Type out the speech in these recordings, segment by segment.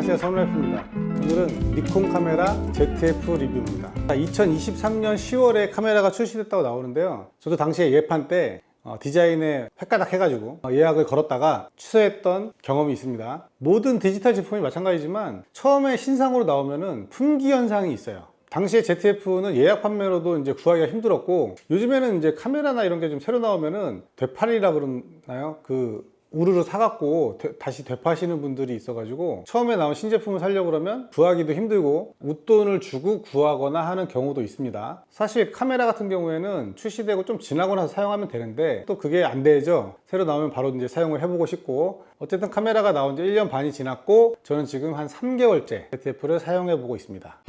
안녕하세요, 선우라이프입니다. 오늘은 니콘 카메라 ZF 리뷰입니다. 2023년 10월에 카메라가 출시됐다고 나오는데요, 저도 당시에 예판 때 디자인에 획가닥 해가지고 예약을 걸었다가 취소했던 경험이 있습니다. 모든 디지털 제품이 마찬가지지만 처음에 신상으로 나오면은 품귀 현상이 있어요. 당시에 ZF는 예약 판매로도 이제 구하기가 힘들었고, 요즘에는 이제 카메라나 이런 게 좀 새로 나오면은 되팔이라 그러나요? 우르르 사갖고 다시 되파시는 분들이 있어가지고 처음에 나온 신제품을 사려고 그러면 구하기도 힘들고 웃돈을 주고 구하거나 하는 경우도 있습니다. 사실 카메라 같은 경우에는 출시되고 좀 지나고 나서 사용하면 되는데 또 그게 안 되죠. 새로 나오면 바로 이제 사용을 해보고 싶고, 어쨌든 카메라가 나온 지 1년 반이 지났고 저는 지금 한 3개월째 ZF를 사용해보고 있습니다.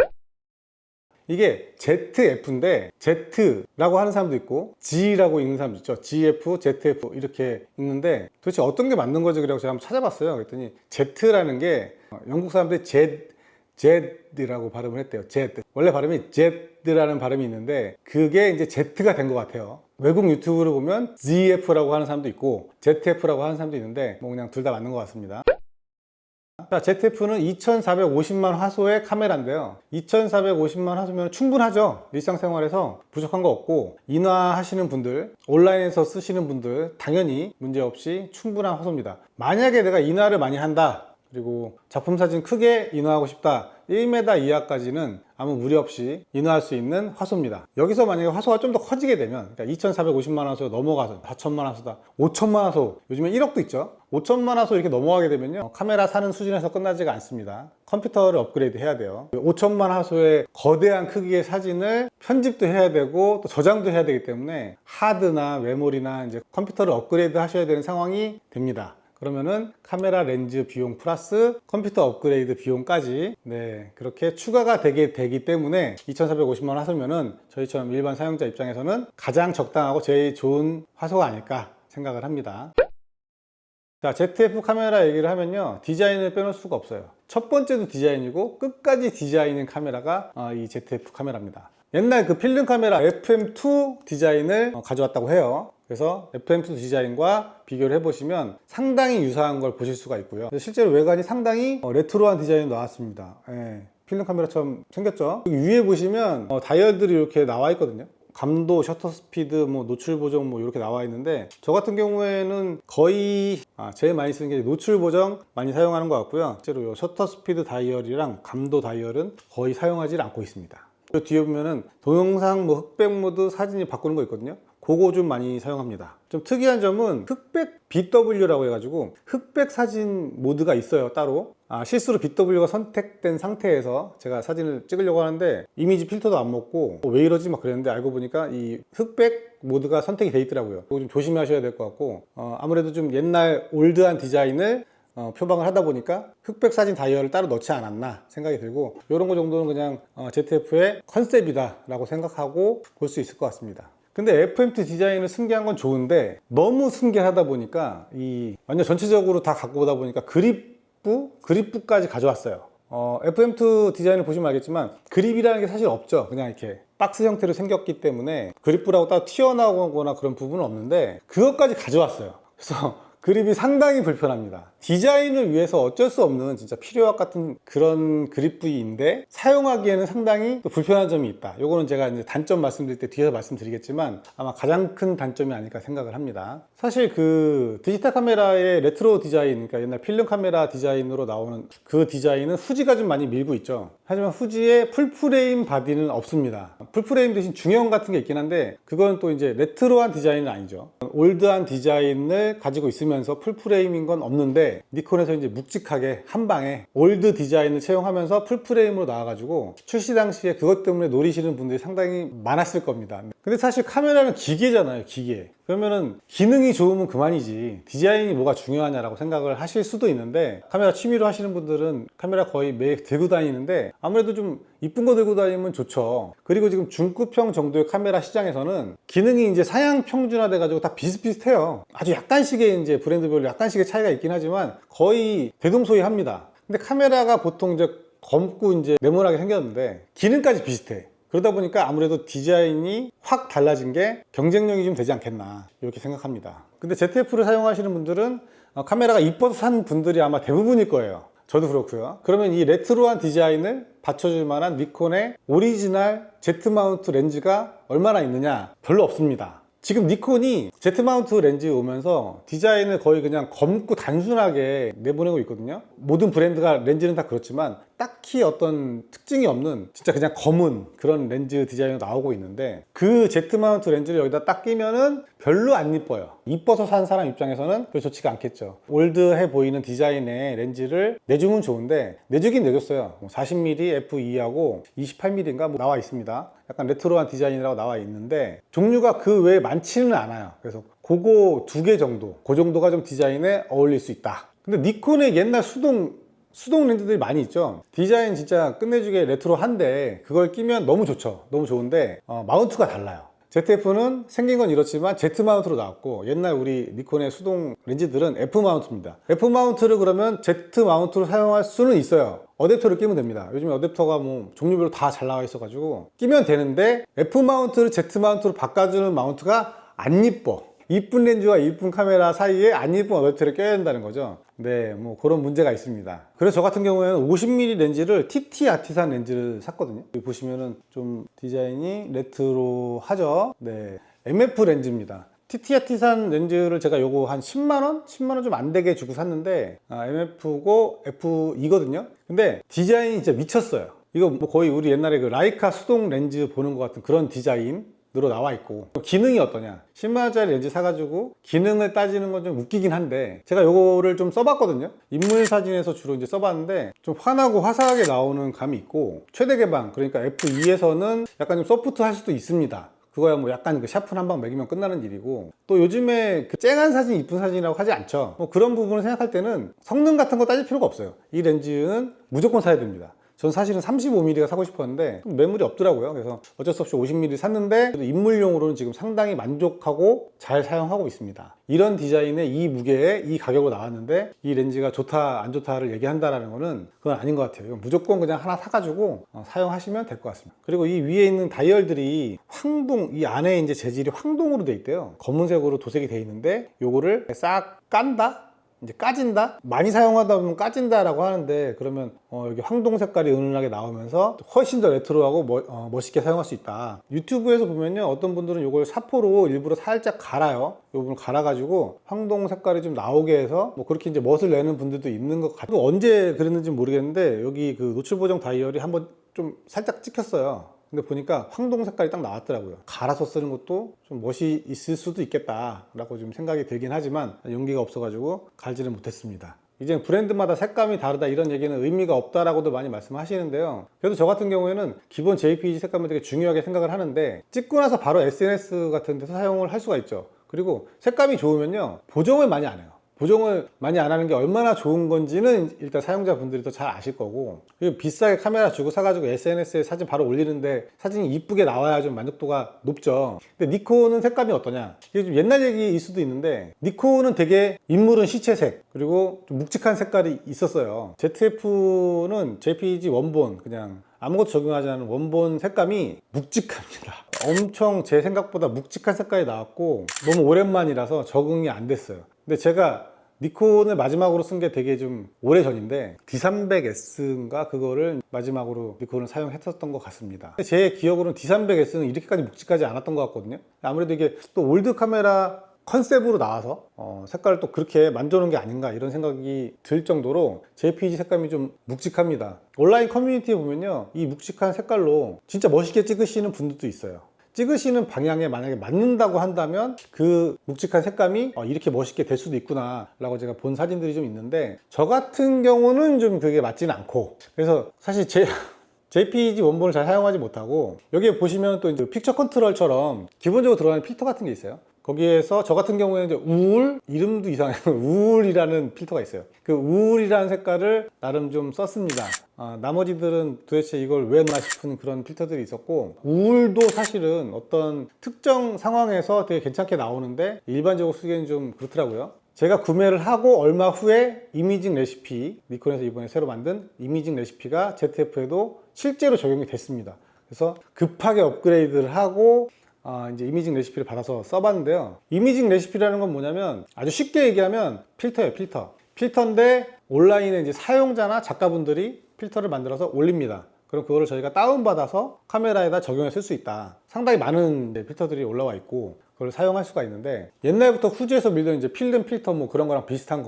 이게 ZF인데 Z라고 하는 사람도 있고 G라고 읽는 사람도 있죠. GF, ZF 이렇게 읽는데 도대체 어떤 게 맞는 거지? 그래서 제가 한번 찾아봤어요. 그랬더니 Z라는 게 영국 사람들이 Z라고 발음을 했대요. Z. 원래 발음이 Z라는 발음이 있는데 그게 이제 Z가 된 것 같아요. 외국 유튜브를 보면 ZF라고 하는 사람도 있고 ZF라고 하는 사람도 있는데 뭐 그냥 둘 다 맞는 것 같습니다. 자, ZF는 2450만 화소의 카메라인데요, 2450만 화소면 충분하죠. 일상생활에서 부족한 거 없고, 인화하시는 분들, 온라인에서 쓰시는 분들 당연히 문제없이 충분한 화소입니다. 만약에 내가 인화를 많이 한다, 그리고 작품 사진 크게 인화하고 싶다, 1m 이하까지는 아무 무리 없이 인화할 수 있는 화소입니다. 여기서 만약에 화소가 좀 더 커지게 되면, 그러니까 2450만 화소 넘어가서 4천만 화소다, 5천만 화소, 요즘에 1억도 있죠. 5천만 화소 이렇게 넘어가게 되면요, 카메라 사는 수준에서 끝나지가 않습니다. 컴퓨터를 업그레이드 해야 돼요. 5천만 화소의 거대한 크기의 사진을 편집도 해야 되고 또 저장도 해야 되기 때문에 하드나 메모리나 이제 컴퓨터를 업그레이드 하셔야 되는 상황이 됩니다. 그러면은 카메라 렌즈 비용 플러스 컴퓨터 업그레이드 비용까지 그렇게 추가가 되기 때문에 2450만 화소면은 저희처럼 일반 사용자 입장에서는 가장 적당하고 제일 좋은 화소가 아닐까 생각을 합니다. 자, ZF 카메라 얘기를 하면요, 디자인을 빼놓을 수가 없어요. 첫 번째도 디자인이고 끝까지 디자인인 카메라가 이 ZF 카메라입니다. 옛날 그 필름 카메라 FM2 디자인을 가져왔다고 해요. 그래서 FM2 디자인과 비교를 해보시면 상당히 유사한 걸 보실 수가 있고요. 실제로 외관이 상당히 레트로한 디자인이 나왔습니다. 필름 카메라처럼 생겼죠. 여기 위에 보시면 다이얼들이 이렇게 나와 있거든요. 감도, 셔터 스피드, 노출 보정 이렇게 나와 있는데, 저 같은 경우에는 거의 제일 많이 쓰는 게 노출 보정 많이 사용하는 것 같고요. 실제로 셔터 스피드 다이얼이랑 감도 다이얼은 거의 사용하지 않고 있습니다. 그 뒤에 보면은 동영상 흑백 모드 사진이 바꾸는 거 있거든요. 그거 좀 많이 사용합니다. 좀 특이한 점은 흑백 BW라고 해가지고 흑백 사진 모드가 있어요, 따로. 실수로 BW가 선택된 상태에서 제가 사진을 찍으려고 하는데 이미지 필터도 안 먹고 왜 이러지 막 그랬는데, 알고 보니까 이 흑백 모드가 선택이 돼 있더라고요. 그거 좀 조심하셔야 될 것 같고, 아무래도 좀 옛날 올드한 디자인을 표방을 하다 보니까 흑백 사진 다이얼을 따로 넣지 않았나 생각이 들고, 이런 거 정도는 그냥 ZF의 컨셉이다 라고 생각하고 볼 수 있을 것 같습니다. 근데 FM2 디자인을 승계한 건 좋은데 너무 승계하다 보니까 완전 전체적으로 다 갖고 오다 보니까 그립부까지 가져왔어요. FM2 디자인을 보시면 알겠지만 그립이라는 게 사실 없죠. 그냥 이렇게 박스 형태로 생겼기 때문에 그립부라고 따로 튀어나오거나 그런 부분은 없는데 그것까지 가져왔어요. 그래서 그립이 상당히 불편합니다. 디자인을 위해서 어쩔 수 없는 진짜 필요악 같은 그런 그립 부위인데 사용하기에는 상당히 또 불편한 점이 있다. 요거는 제가 이제 단점 말씀드릴 때 뒤에서 말씀드리겠지만 아마 가장 큰 단점이 아닐까 생각을 합니다. 사실 그 디지털 카메라의 레트로 디자인, 그러니까 옛날 필름 카메라 디자인으로 나오는 그 디자인은 후지가 좀 많이 밀고 있죠. 하지만 후지에 풀프레임 바디는 없습니다. 풀프레임 대신 중형 같은 게 있긴 한데 그건 또 이제 레트로한 디자인은 아니죠. 올드한 디자인을 가지고 있으면서 풀프레임인 건 없는데, 니콘에서 이제 묵직하게 한 방에 올드 디자인을 채용하면서 풀프레임으로 나와가지고 출시 당시에 그것 때문에 노리시는 분들이 상당히 많았을 겁니다. 근데 사실 카메라는 기계잖아요, 기계. 그러면은 기능이 좋으면 그만이지 디자인이 뭐가 중요하냐라고 생각을 하실 수도 있는데, 카메라 취미로 하시는 분들은 카메라 거의 매일 들고 다니는데 아무래도 좀 이쁜 거 들고 다니면 좋죠. 그리고 지금 중급형 정도의 카메라 시장에서는 기능이 이제 사양 평준화돼 가지고 다 비슷비슷해요. 아주 약간씩의 이제 브랜드별로 약간씩의 차이가 있긴 하지만 거의 대동소이합니다. 근데 카메라가 보통 이제 검고 이제 네모나게 생겼는데 기능까지 비슷해. 그러다 보니까 아무래도 디자인이 확 달라진 게 경쟁력이 좀 되지 않겠나 이렇게 생각합니다. 근데 ZF를 사용하시는 분들은 카메라가 이뻐서 산 분들이 아마 대부분일 거예요. 저도 그렇고요. 그러면 이 레트로한 디자인을 받쳐줄 만한 니콘의 오리지널 Z 마운트 렌즈가 얼마나 있느냐? 별로 없습니다. 지금 니콘이 Z 마운트 렌즈 오면서 디자인을 거의 그냥 검고 단순하게 내보내고 있거든요. 모든 브랜드가 렌즈는 다 그렇지만 딱히 어떤 특징이 없는 진짜 그냥 검은 그런 렌즈 디자인으로 나오고 있는데, 그 Z 마운트 렌즈를 여기다 딱 끼면은 별로 안 이뻐요. 이뻐서 산 사람 입장에서는 별로 좋지가 않겠죠. 올드해 보이는 디자인의 렌즈를 내주면 좋은데 내주긴 내줬어요. 40mm f2하고 28mm인가 뭐 나와 있습니다. 약간 레트로한 디자인이라고 나와 있는데 종류가 그 외에 많지는 않아요. 그래서 그거 2개 정도, 그 정도가 좀 디자인에 어울릴 수 있다. 근데 니콘의 옛날 수동 렌즈들이 많이 있죠. 디자인 진짜 끝내주게 레트로한데 그걸 끼면 너무 좋죠. 너무 좋은데 마운트가 달라요. ZF는 생긴 건 이렇지만 Z 마운트로 나왔고, 옛날 우리 니콘의 수동 렌즈들은 F 마운트입니다. F 마운트를 그러면 Z 마운트로 사용할 수는 있어요. 어댑터를 끼면 됩니다. 요즘에 어댑터가 뭐 종류별로 다 잘 나와 있어가지고 끼면 되는데, F 마운트를 Z 마운트로 바꿔주는 마운트가 안 이뻐. 이쁜 렌즈와 이쁜 카메라 사이에 안 이쁜 어댑터를 껴야 된다는 거죠. 네, 뭐 그런 문제가 있습니다. 그래서 저 같은 경우에는 50mm 렌즈를 TT 아티산 렌즈를 샀거든요. 여기 보시면은 좀 디자인이 레트로하죠. 네, MF 렌즈입니다. TT 아티산 렌즈를 제가 요거 한 10만원? 10만원 좀 안 되게 주고 샀는데 MF고 F2거든요. 근데 디자인이 진짜 미쳤어요. 이거 뭐 거의 우리 옛날에 그 라이카 수동 렌즈 보는 것 같은 그런 디자인 으로 나와 있고, 기능이 어떠냐, 10만원짜리 렌즈 사가지고 기능을 따지는 건 좀 웃기긴 한데, 제가 요거를 좀 써봤거든요. 인물 사진에서 주로 이제 써봤는데 좀 환하고 화사하게 나오는 감이 있고, 최대 개방 그러니까 F2에서는 약간 좀 소프트 할 수도 있습니다. 그거야 뭐 약간 그 샤픈 한 방 먹이면 끝나는 일이고, 또 요즘에 그 쨍한 사진 이쁜 사진이라고 하지 않죠. 뭐 그런 부분을 생각할 때는 성능 같은 거 따질 필요가 없어요. 이 렌즈는 무조건 사야 됩니다. 전 사실은 35mm가 사고 싶었는데 매물이 없더라고요. 그래서 어쩔 수 없이 50mm 샀는데 인물용으로는 지금 상당히 만족하고 잘 사용하고 있습니다. 이런 디자인의 이 무게에 이 가격으로 나왔는데 이 렌즈가 좋다 안 좋다를 얘기한다라는 거는 그건 아닌 것 같아요. 무조건 그냥 하나 사가지고 사용하시면 될 것 같습니다. 그리고 이 위에 있는 다이얼들이 황동, 이 안에 이제 재질이 황동으로 돼 있대요. 검은색으로 도색이 돼 있는데 요거를 싹 깐다? 이제 까진다? 많이 사용하다 보면 까진다라고 하는데, 그러면 여기 황동 색깔이 은은하게 나오면서 훨씬 더 레트로하고 멋있게 사용할 수 있다. 유튜브에서 보면요, 어떤 분들은 이걸 사포로 일부러 살짝 갈아요. 이 부분을 갈아가지고 황동 색깔이 좀 나오게 해서 뭐 그렇게 이제 멋을 내는 분들도 있는 것 같아요. 언제 그랬는지 모르겠는데 여기 그 노출 보정 다이얼이 한번 좀 살짝 찍혔어요. 근데 보니까 황동 색깔이 딱 나왔더라고요. 갈아서 쓰는 것도 좀 멋이 있을 수도 있겠다 라고 좀 생각이 들긴 하지만 용기가 없어가지고 갈지는 못했습니다. 이제 브랜드마다 색감이 다르다 이런 얘기는 의미가 없다라고도 많이 말씀하시는데요. 그래도 저 같은 경우에는 기본 JPEG 색감을 되게 중요하게 생각을 하는데, 찍고 나서 바로 SNS 같은 데서 사용을 할 수가 있죠. 그리고 색감이 좋으면요, 보정을 많이 안 해요. 보정을 많이 안 하는 게 얼마나 좋은 건지는 일단 사용자분들이 더 잘 아실 거고, 그리고 비싸게 카메라 주고 사가지고 SNS에 사진 바로 올리는데 사진이 이쁘게 나와야 좀 만족도가 높죠. 근데 니콘은 색감이 어떠냐, 이게 좀 옛날 얘기일 수도 있는데 니콘은 되게 인물은 시체색 그리고 좀 묵직한 색깔이 있었어요. ZF는 JPEG 원본 그냥 아무것도 적용하지 않은 원본 색감이 묵직합니다. 엄청 제 생각보다 묵직한 색깔이 나왔고 너무 오랜만이라서 적응이 안 됐어요. 근데 제가 니콘을 마지막으로 쓴 게 되게 좀 오래전인데 D300S인가 그거를 마지막으로 니콘을 사용했었던 것 같습니다. 제 기억으로는 D300S는 이렇게까지 묵직하지 않았던 것 같거든요. 아무래도 이게 또 올드 카메라 컨셉으로 나와서 색깔을 또 그렇게 만져놓은 게 아닌가 이런 생각이 들 정도로 JPEG 색감이 좀 묵직합니다. 온라인 커뮤니티에 보면요, 이 묵직한 색깔로 진짜 멋있게 찍으시는 분들도 있어요. 찍으시는 방향에 만약에 맞는다고 한다면 그 묵직한 색감이 이렇게 멋있게 될 수도 있구나 라고 제가 본 사진들이 좀 있는데, 저 같은 경우는 좀 그게 맞지는 않고, 그래서 사실 JPEG 원본을 잘 사용하지 못하고, 여기에 보시면 또 이제 픽처 컨트롤처럼 기본적으로 들어가는 필터 같은 게 있어요. 거기에서 저 같은 경우에는 이제 우울, 이름도 이상해요. 우울이라는 필터가 있어요. 그 우울이라는 색깔을 나름 좀 썼습니다. 나머지들은 도대체 이걸 왜 넣나 싶은 그런 필터들이 있었고, 우울도 사실은 어떤 특정 상황에서 되게 괜찮게 나오는데 일반적으로 쓰기에는 좀 그렇더라고요. 제가 구매를 하고 얼마 후에 이미징 레시피, 니콘에서 이번에 새로 만든 이미징 레시피가 ZF에도 실제로 적용이 됐습니다. 그래서 급하게 업그레이드를 하고 이제 이미징 레시피를 받아서 써봤는데요. 이미징 레시피라는 건 뭐냐면 아주 쉽게 얘기하면 필터예요, 필터. 필터인데 온라인에 이제 사용자나 작가분들이 필터를 만들어서 올립니다. 그럼 그거를 저희가 다운받아서 카메라에다 적용해 쓸 수 있다. 상당히 많은 필터들이 올라와 있고 그걸 사용할 수가 있는데, 옛날부터 후지에서 밀던 이제 필름 필터 뭐 그런 거랑 비슷한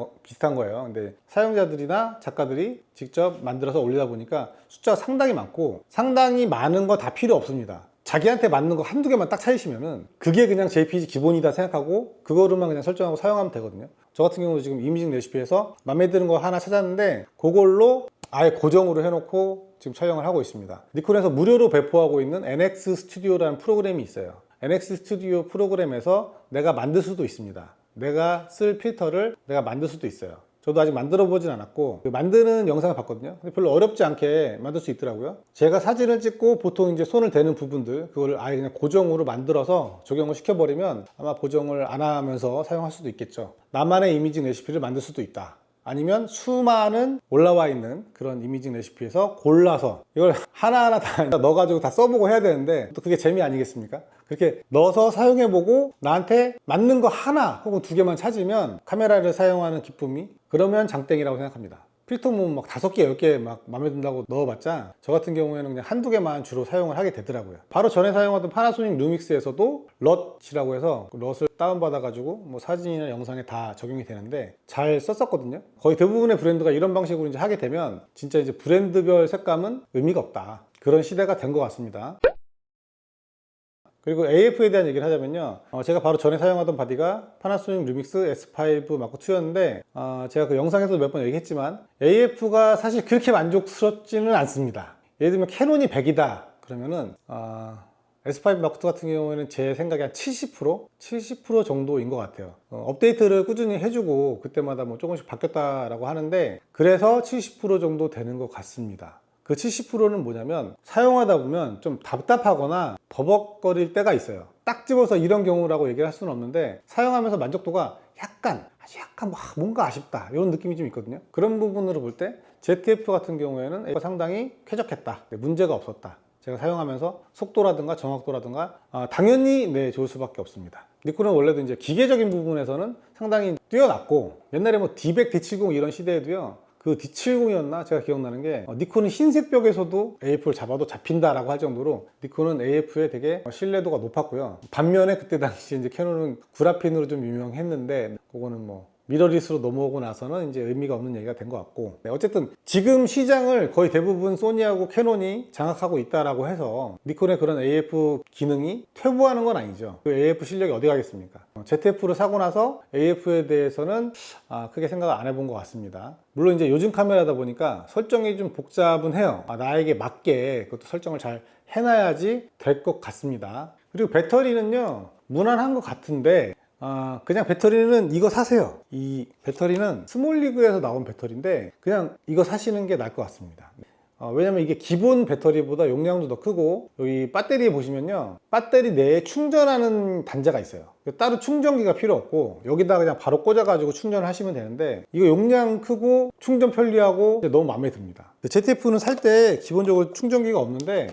거예요. 근데 사용자들이나 작가들이 직접 만들어서 올리다 보니까 숫자가 상당히 많고, 상당히 많은 거 다 필요 없습니다. 자기한테 맞는 거 한두 개만 딱 찾으시면은 그게 그냥 JPG 기본이다 생각하고 그거로만 그냥 설정하고 사용하면 되거든요. 저 같은 경우는 지금 이미징 레시피에서 마음에 드는 거 하나 찾았는데 그걸로 아예 고정으로 해놓고 지금 촬영을 하고 있습니다. 니콘에서 무료로 배포하고 있는 NX 스튜디오라는 프로그램이 있어요. NX 스튜디오 프로그램에서 내가 만들 수도 있습니다. 내가 쓸 필터를 내가 만들 수도 있어요. 저도 아직 만들어 보진 않았고 만드는 영상을 봤거든요. 근데 별로 어렵지 않게 만들 수 있더라고요. 제가 사진을 찍고 보통 이제 손을 대는 부분들, 그거를 아예 그냥 고정으로 만들어서 적용을 시켜버리면 아마 보정을 안 하면서 사용할 수도 있겠죠. 나만의 이미징 레시피를 만들 수도 있다. 아니면 수많은 올라와 있는 그런 이미징 레시피에서 골라서 이걸 하나하나 다 넣어가지고 다 써보고 해야 되는데 또 그게 재미 아니겠습니까? 그렇게 넣어서 사용해보고 나한테 맞는 거 하나 혹은 두 개만 찾으면 카메라를 사용하는 기쁨이, 그러면 장땡이라고 생각합니다. 필터 뭐 막 5개, 10개 막 마음에 든다고 넣어봤자 저 같은 경우에는 그냥 한두 개만 주로 사용을 하게 되더라고요. 바로 전에 사용하던 파나소닉 루믹스에서도 럿이라고 해서 럿을 다운받아가지고 뭐 사진이나 영상에 다 적용이 되는데 잘 썼었거든요. 거의 대부분의 브랜드가 이런 방식으로 이제 하게 되면 진짜 이제 브랜드별 색감은 의미가 없다. 그런 시대가 된 것 같습니다. 그리고 AF에 대한 얘기를 하자면요, 제가 바로 전에 사용하던 바디가 파나소닉 루믹스 S5 M2였는데 제가 그 영상에서도 몇 번 얘기했지만 AF가 사실 그렇게 만족스럽지는 않습니다. 예를 들면 캐논이 100이다 그러면은 S5 M2 같은 경우에는 제 생각에 한 70% 정도인 것 같아요. 업데이트를 꾸준히 해주고 그때마다 뭐 조금씩 바뀌었다라고 하는데, 그래서 70% 정도 되는 것 같습니다. 그 70%는 뭐냐면 사용하다 보면 좀 답답하거나 버벅거릴 때가 있어요. 딱 집어서 이런 경우라고 얘기를 할 수는 없는데 사용하면서 만족도가 아주 약간 뭔가 아쉽다 이런 느낌이 좀 있거든요. 그런 부분으로 볼 때 ZF 같은 경우에는 상당히 쾌적했다, 문제가 없었다. 제가 사용하면서 속도라든가 정확도라든가 당연히 좋을 수밖에 없습니다. 니콘은 원래도 이제 기계적인 부분에서는 상당히 뛰어났고, 옛날에 뭐 D100, D70 이런 시대에도요, 그 D70이었나? 제가 기억나는 게 니콘은 흰색 벽에서도 AF를 잡아도 잡힌다라고 할 정도로 니콘은 AF에 되게 신뢰도가 높았고요. 반면에 그때 당시 이제 캐논은 구라핀으로 좀 유명했는데 그거는 뭐 미러리스로 넘어오고 나서는 이제 의미가 없는 얘기가 된 것 같고, 어쨌든 지금 시장을 거의 대부분 소니하고 캐논이 장악하고 있다라고 해서 니콘의 그런 AF 기능이 퇴보하는 건 아니죠. 그 AF 실력이 어디 가겠습니까? ZF를 사고 나서 AF에 대해서는 크게 생각을 안 해본 것 같습니다. 물론 이제 요즘 카메라다 보니까 설정이 좀 복잡은 해요. 나에게 맞게 그것도 설정을 잘 해놔야지 될 것 같습니다. 그리고 배터리는요, 무난한 것 같은데 그냥 배터리는 이거 사세요. 이 배터리는 스몰리그에서 나온 배터리인데 그냥 이거 사시는 게 나을 것 같습니다. 왜냐면 이게 기본 배터리보다 용량도 더 크고, 여기 배터리에 보시면요, 배터리 내에 충전하는 단자가 있어요. 따로 충전기가 필요 없고 여기다 그냥 바로 꽂아 가지고 충전을 하시면 되는데, 이거 용량 크고 충전 편리하고 너무 마음에 듭니다. ZF는 살 때 기본적으로 충전기가 없는데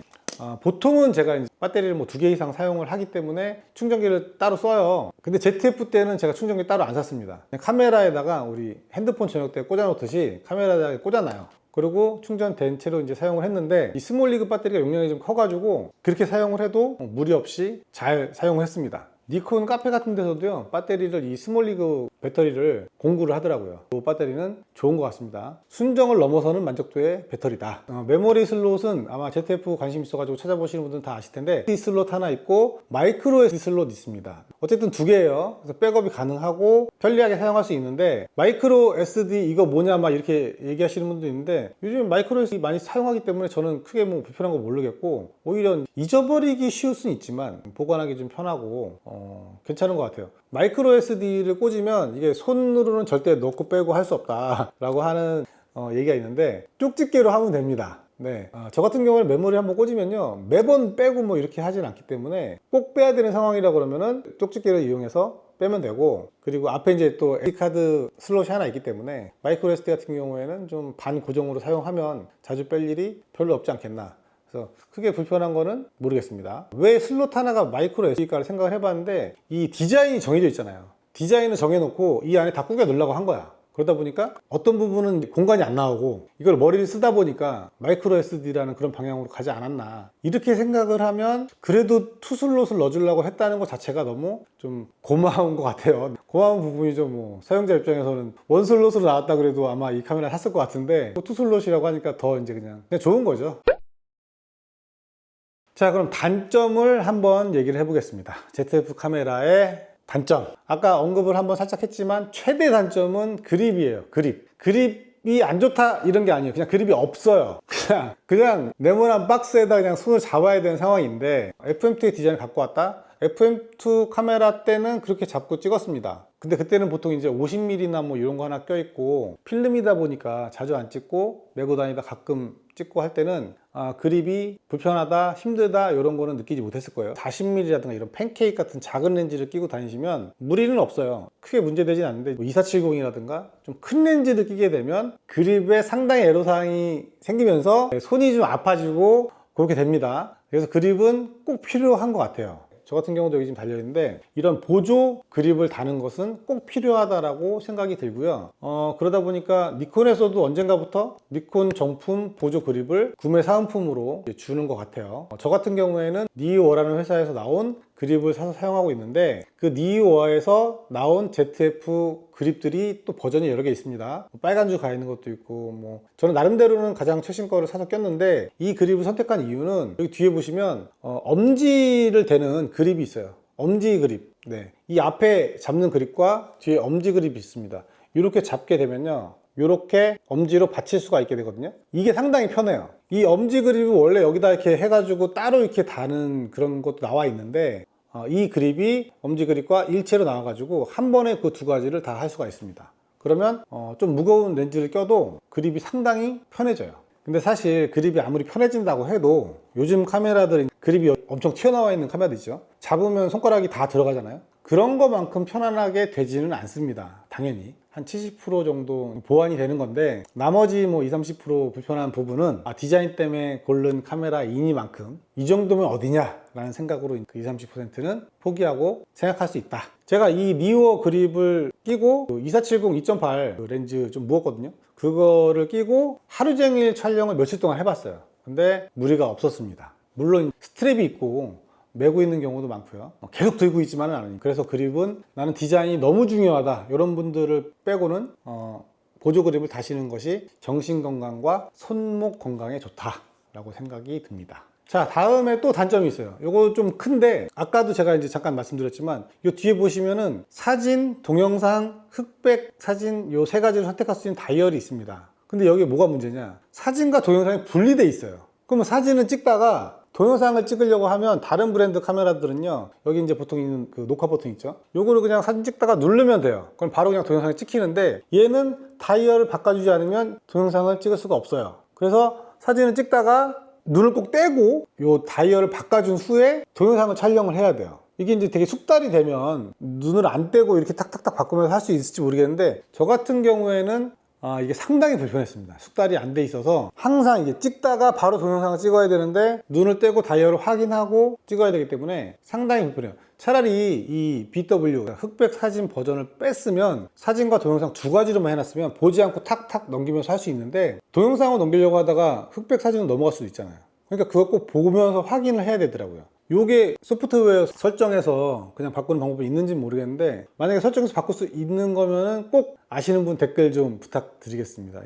보통은 제가 이제 배터리를 뭐 2개 이상 사용을 하기 때문에 충전기를 따로 써요. 근데 ZF 때는 제가 충전기 따로 안 샀습니다. 그냥 카메라에다가 우리 핸드폰 전역대에 꽂아 놓듯이 카메라에다가 꽂아놔요. 그리고 충전된 채로 이제 사용을 했는데, 이 스몰리그 배터리가 용량이 좀 커가지고 그렇게 사용을 해도 무리 없이 잘 사용을 했습니다. 니콘 카페 같은 데서도요, 배터리를 이 스몰리그 배터리를 공구를 하더라고요. 이 배터리는 좋은 것 같습니다. 순정을 넘어서는 만족도의 배터리다. 메모리 슬롯은 아마 ZF 관심 있어가지고 찾아보시는 분들은 다 아실 텐데, SD 슬롯 하나 있고 마이크로 SD 슬롯 있습니다. 어쨌든 2개예요. 그래서 백업이 가능하고 편리하게 사용할 수 있는데, 마이크로 SD 이거 뭐냐 막 이렇게 얘기하시는 분도 있는데, 요즘 마이크로 SD 많이 사용하기 때문에 저는 크게 뭐 불편한 거 모르겠고, 오히려 잊어버리기 쉬울 수는 있지만 보관하기 좀 편하고 괜찮은 것 같아요. 마이크로 SD를 꽂으면 이게 손으로는 절대 넣고 빼고 할 수 없다 라고 하는 얘기가 있는데, 쪽집게로 하면 됩니다. 네, 저 같은 경우는 메모리 한번 꽂으면요, 매번 빼고 뭐 이렇게 하진 않기 때문에 꼭 빼야 되는 상황이라 그러면은 쪽집게를 이용해서 빼면 되고, 그리고 앞에 이제 또 SD카드 슬롯이 하나 있기 때문에 마이크로 SD 같은 경우에는 좀 반고정으로 사용하면 자주 뺄 일이 별로 없지 않겠나. 그래서 크게 불편한 거는 모르겠습니다. 왜 슬롯 하나가 마이크로 SD일까를 생각을 해봤는데, 이 디자인이 정해져 있잖아요. 디자인을 정해놓고 이 안에 다 꾸겨 넣으려고 한 거야. 그러다 보니까 어떤 부분은 공간이 안 나오고 이걸 머리를 쓰다 보니까 마이크로 SD라는 그런 방향으로 가지 않았나, 이렇게 생각을 하면 그래도 투슬롯을 넣어주려고 했다는 것 자체가 너무 좀 고마운 것 같아요. 고마운 부분이죠. 뭐 사용자 입장에서는 원슬롯으로 나왔다 그래도 아마 이 카메라 샀을 것 같은데 투슬롯이라고 하니까 더 이제 그냥 좋은 거죠. 자, 그럼 단점을 한번 얘기를 해보겠습니다. ZF 카메라의 단점, 아까 언급을 한번 살짝 했지만 최대 단점은 그립이에요. 그립이 안 좋다 이런 게 아니에요. 그냥 그립이 없어요. 그냥 네모난 박스에다 그냥 손을 잡아야 되는 상황인데, FM2의 디자인을 갖고 왔다. FM2 카메라 때는 그렇게 잡고 찍었습니다. 근데 그때는 보통 이제 50mm나 뭐 이런 거 하나 껴있고 필름이다 보니까 자주 안 찍고 메고 다니다 가끔 찍고 할 때는 그립이 불편하다, 힘들다 이런 거는 느끼지 못했을 거예요. 40mm라든가 이런 팬케이크 같은 작은 렌즈를 끼고 다니시면 무리는 없어요. 크게 문제되진 않는데 2470이라든가 좀 큰 렌즈를 끼게 되면 그립에 상당히 애로사항이 생기면서 손이 좀 아파지고 그렇게 됩니다. 그래서 그립은 꼭 필요한 것 같아요. 저 같은 경우도 여기 지금 달려있는데 이런 보조 그립을 다는 것은 꼭 필요하다라고 생각이 들고요. 그러다 보니까 니콘에서도 언젠가부터 니콘 정품 보조 그립을 구매 사은품으로 주는 것 같아요. 저 같은 경우에는 니오어라는 회사에서 나온 그립을 사서 사용하고 있는데, 그 니오어에서 나온 ZF 그립들이 또 버전이 여러 개 있습니다. 빨간 줄 가 있는 것도 있고, 뭐 저는 나름대로는 가장 최신 거를 사서 꼈는데, 이 그립을 선택한 이유는 여기 뒤에 보시면 엄지를 대는 그립이 있어요. 엄지 그립. 네, 이 앞에 잡는 그립과 뒤에 엄지 그립이 있습니다. 이렇게 잡게 되면요, 이렇게 엄지로 받칠 수가 있게 되거든요. 이게 상당히 편해요. 이 엄지 그립이 원래 여기다 이렇게 해가지고 따로 이렇게 다는 그런 것도 나와 있는데, 이 그립이 엄지 그립과 일체로 나와가지고 한 번에 그 두 가지를 다 할 수가 있습니다. 그러면 좀 무거운 렌즈를 껴도 그립이 상당히 편해져요. 근데 사실 그립이 아무리 편해진다고 해도 요즘 카메라들은 그립이 엄청 튀어나와 있는 카메라들 있죠. 잡으면 손가락이 다 들어가잖아요. 그런 것만큼 편안하게 되지는 않습니다. 당연히 한 70% 정도 보완이 되는 건데, 나머지 뭐 20~30% 불편한 부분은 디자인 때문에 고른 카메라이니만큼 이 정도면 어디냐 라는 생각으로 그 20~30%는 포기하고 생각할 수 있다. 제가 이 니오어 그립을 끼고 2470 2.8 렌즈 좀 무겁거든요. 그거를 끼고 하루 종일 촬영을 며칠 동안 해봤어요. 근데 무리가 없었습니다. 물론 스트랩이 있고 메고 있는 경우도 많고요. 계속 들고 있지만은 않으니까. 그래서 그립은 나는 디자인이 너무 중요하다 이런 분들을 빼고는 보조 그립을 다시는 것이 정신 건강과 손목 건강에 좋다라고 생각이 듭니다. 자, 다음에 또 단점이 있어요. 요거 좀 큰데, 아까도 제가 이제 잠깐 말씀드렸지만 요 뒤에 보시면은 사진, 동영상, 흑백 사진 요 세 가지를 선택할 수 있는 다이얼이 있습니다. 근데 여기 뭐가 문제냐, 사진과 동영상이 분리돼 있어요. 그러면 사진을 찍다가 동영상을 찍으려고 하면 다른 브랜드 카메라들은요, 여기 이제 보통 있는 그 녹화 버튼 있죠, 요거를 그냥 사진 찍다가 누르면 돼요. 그럼 바로 그냥 동영상이 찍히는데, 얘는 다이얼을 바꿔주지 않으면 동영상을 찍을 수가 없어요. 그래서 사진을 찍다가 눈을 꼭 떼고 요 다이얼을 바꿔준 후에 동영상을 촬영을 해야 돼요. 이게 이제 되게 숙달이 되면 눈을 안 떼고 이렇게 탁탁탁 바꾸면서 할 수 있을지 모르겠는데, 저 같은 경우에는 이게 상당히 불편했습니다. 숙달이 안 돼 있어서 항상 이게 찍다가 바로 동영상을 찍어야 되는데 눈을 떼고 다이얼을 확인하고 찍어야 되기 때문에 상당히 불편해요. 차라리 이 BW 흑백 사진 버전을 뺐으면 사진과 동영상 두 가지로만 해놨으면 보지 않고 탁탁 넘기면서 할 수 있는데, 동영상을 넘기려고 하다가 흑백 사진은 넘어갈 수도 있잖아요. 그러니까 그거 꼭 보면서 확인을 해야 되더라고요. 요게 소프트웨어 설정에서 그냥 바꾸는 방법이 있는지 모르겠는데, 만약에 설정해서 바꿀 수 있는 거면은 꼭 아시는 분 댓글 좀 부탁드리겠습니다.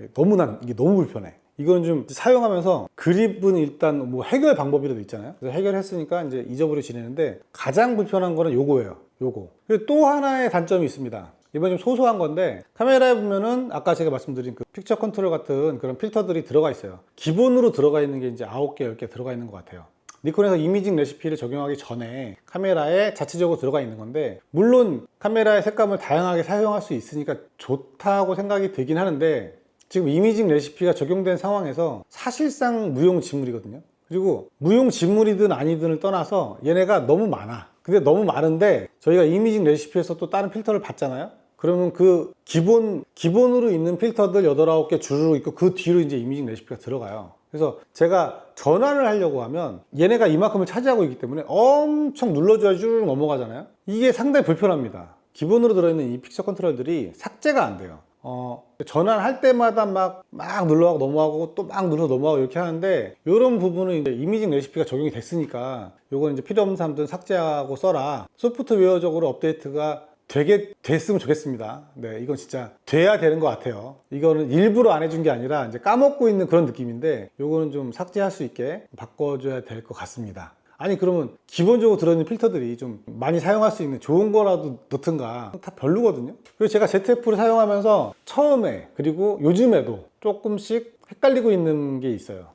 이게 너무 불편해. 이건 좀 사용하면서 그립은 일단 뭐 해결 방법이라도 있잖아요. 그래서 해결했으니까 이제 잊어버리고 지내는데, 가장 불편한 거는 요거예요. 요거. 그리고 또 하나의 단점이 있습니다. 이번 좀 소소한 건데, 카메라에 보면은 아까 제가 말씀드린 그 픽처 컨트롤 같은 그런 필터들이 들어가 있어요. 기본으로 들어가 있는 게 이제 9개, 10개 들어가 있는 것 같아요. 니콘에서 이미징 레시피를 적용하기 전에 카메라에 자체적으로 들어가 있는 건데, 물론 카메라의 색감을 다양하게 사용할 수 있으니까 좋다고 생각이 들긴 하는데, 지금 이미징 레시피가 적용된 상황에서 사실상 무용지물이거든요. 그리고 무용지물이든 아니든을 떠나서 얘네가 너무 많아. 근데 너무 많은데 저희가 이미징 레시피에서 또 다른 필터를 받잖아요. 그러면 그 기본으로 있는 필터들 8, 9개 주르륵 있고 그 뒤로 이제 이미징 레시피가 들어가요. 그래서 제가 전환을 하려고 하면 얘네가 이만큼을 차지하고 있기 때문에 엄청 눌러줘야 쭉 넘어가잖아요. 이게 상당히 불편합니다. 기본으로 들어있는 이 픽처 컨트롤들이 삭제가 안 돼요. 전환할 때마다 막 눌러가고 넘어가고 또 막 눌러 넘어가고 이렇게 하는데, 이런 부분은 이제 이미징 레시피가 적용이 됐으니까 요건 이제 필요 없는 사람들은 삭제하고 써라. 소프트웨어적으로 업데이트가 되게 됐으면 좋겠습니다. 네, 이건 진짜 돼야 되는 것 같아요. 이거는 일부러 안 해준 게 아니라 이제 까먹고 있는 그런 느낌인데, 요거는 좀 삭제할 수 있게 바꿔줘야 될 것 같습니다. 아니 그러면 기본적으로 들어있는 필터들이 좀 많이 사용할 수 있는 좋은 거라도 넣든가. 다 별로거든요. 그리고 제가 ZF를 사용하면서 처음에 그리고 요즘에도 조금씩 헷갈리고 있는 게 있어요.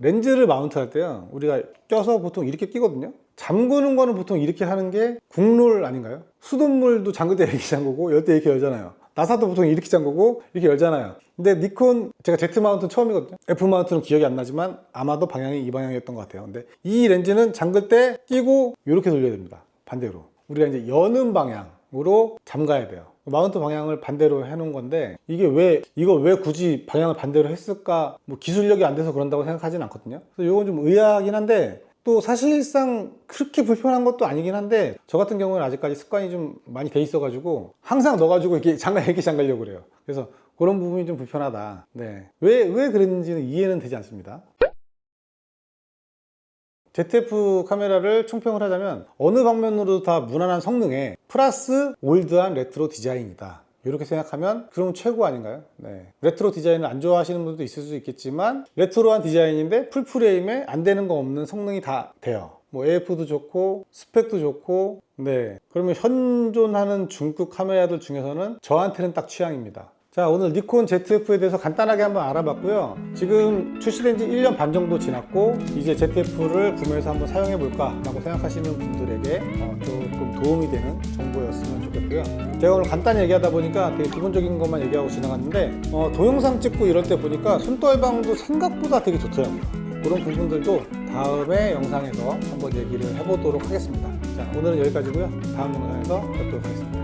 렌즈를 마운트 할 때요, 우리가 껴서 보통 이렇게 끼거든요. 잠그는 거는 보통 이렇게 하는 게 국룰 아닌가요? 수돗물도 잠글 때 이렇게 잠그고 열 때 이렇게 열잖아요. 나사도 보통 이렇게 잠그고 이렇게 열잖아요. 근데 니콘, 제가 Z 마운트는 처음이거든요. F 마운트는 기억이 안 나지만 아마도 방향이 이 방향이었던 것 같아요. 근데 이 렌즈는 잠글 때 끼고 이렇게 돌려야 됩니다. 반대로. 우리가 이제 여는 방향으로 잠가야 돼요. 마운트 방향을 반대로 해놓은 건데, 이걸 왜 굳이 방향을 반대로 했을까? 뭐 기술력이 안 돼서 그런다고 생각하진 않거든요. 그래서 이건 좀 의아하긴 한데, 또 사실상 그렇게 불편한 것도 아니긴 한데, 저 같은 경우는 아직까지 습관이 좀 많이 돼 있어가지고 항상 넣어가지고 이렇게 잠가려고 그래요. 그래서 그런 부분이 좀 불편하다. 네. 왜 그랬는지는 이해는 되지 않습니다. ZF 카메라를 총평을 하자면 어느 방면으로도 다 무난한 성능에 플러스 올드한 레트로 디자인이다, 이렇게 생각하면 그러면 최고 아닌가요? 네. 레트로 디자인을 안 좋아하시는 분도 있을 수 있겠지만, 레트로한 디자인인데 풀프레임에 안 되는 거 없는 성능이 다 돼요. 뭐 AF도 좋고 스펙도 좋고. 네. 그러면 현존하는 중급 카메라들 중에서는 저한테는 딱 취향입니다. 자, 오늘 니콘 ZF에 대해서 간단하게 한번 알아봤고요. 지금 출시된 지 1년 반 정도 지났고, 이제 ZF를 구매해서 한번 사용해 볼까 라고 생각하시는 분들에게 조금 도움이 되는 정보였으면 좋겠고요. 제가 오늘 간단히 얘기하다 보니까 되게 기본적인 것만 얘기하고 지나갔는데, 동영상 찍고 이럴 때 보니까 손떨방도 생각보다 되게 좋더라고요. 그런 부분들도 다음에 영상에서 한번 얘기를 해보도록 하겠습니다. 자, 오늘은 여기까지고요. 다음 영상에서 뵙도록 하겠습니다.